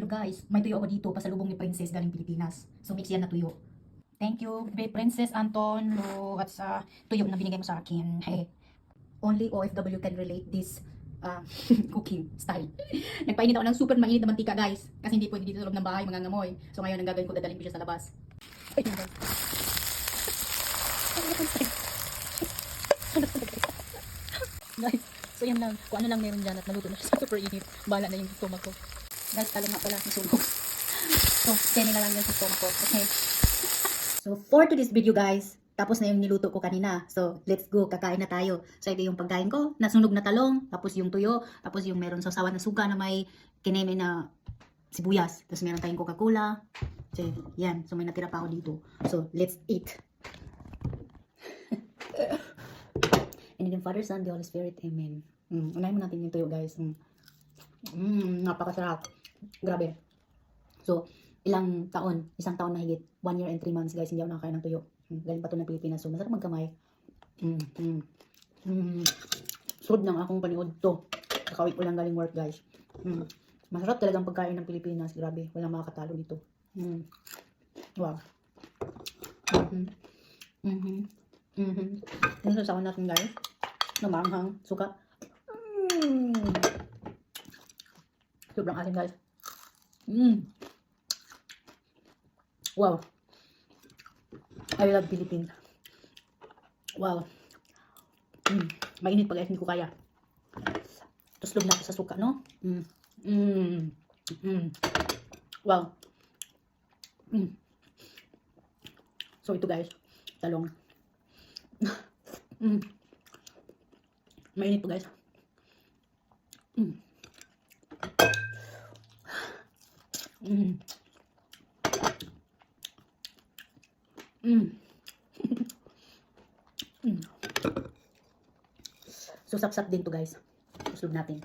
guys, may tuyo ako dito, pasalubong ni Princess galing Pilipinas. So mix yan na tuyo. Thank you, Princess Anton, at sa tuyo na binigay mo sa akin. Hey, only OFW can relate this cooking style. Nagpainit ako ng super mainit na mantika guys, kasi hindi pwede dito sa loob ng bahay mangangamoy. So ngayon ang gagawin ko, dadalhin ko siya sa labas. Ay, guys. Guys, so yan lang. Kung ano lang meron dyan at naluto na siya sa super init. Bala na yung stomach ko. Guys, talo nga pala nasunog. So, kaya na lang yung stomach ko. Okay. So, for today's video guys, tapos na yung niluto ko kanina. So, let's go. Kakain na tayo. So, ito yung pagkain ko. Nasunog na talong, tapos yung tuyo, tapos yung meron sausawan na suka na may kineme na sibuyas. Tapos meron tayong Coca-Cola. So, yan. So, may natira pa ako dito. So, let's eat. And in the Father, Son, the Holy Spirit. Amen. Unahin mo natin yung tuyo, guys. Napakasarap. Grabe. So, isang taon na higit. 1 year and 3 months, guys. Hindi ako nakakain ng tuyo. Galing pa to ng Pilipinas. So, masarap magkamay. Sud ng akong paniod to. Kakawit ko lang galing work, guys. Masarap talagang pagkain ng Pilipinas. Grabe. Walang makakatalo dito. Wow. Yung sasawan natin, guys. Namanghang suka. Sobrang asim, guys. Wow. I love Philippines. Wow. Mainit pa, guys. Hindi ko kaya. Tapos log natin sa suka, no? Wow. So, ito, guys. Talong. Mainit po, guys. So, sapsap din to, guys. Uslog natin.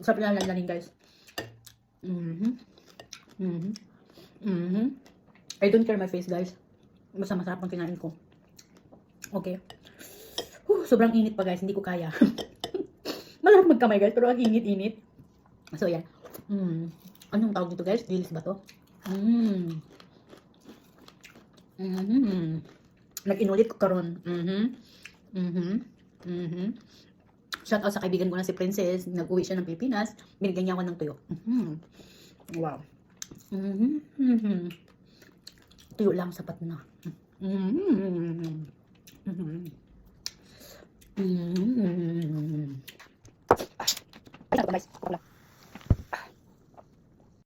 Sarap na lang galing, guys. I don't care my face, guys. Basta masarap ang kinain ko. Okay. Sobrang init pa, guys. Hindi ko kaya. Masarap magkamay, guys. Pero ang init-init. So, yan. Anong tawag dito, guys? Dilis ba to? Nag-inulit ko karon. Shout out sa kaibigan ko na si Princess. Nag-uwi siya ng Pilipinas. Binigyan niya ako ng tuyo. Wow. Tuyo lang, sapat na. Ay, guys.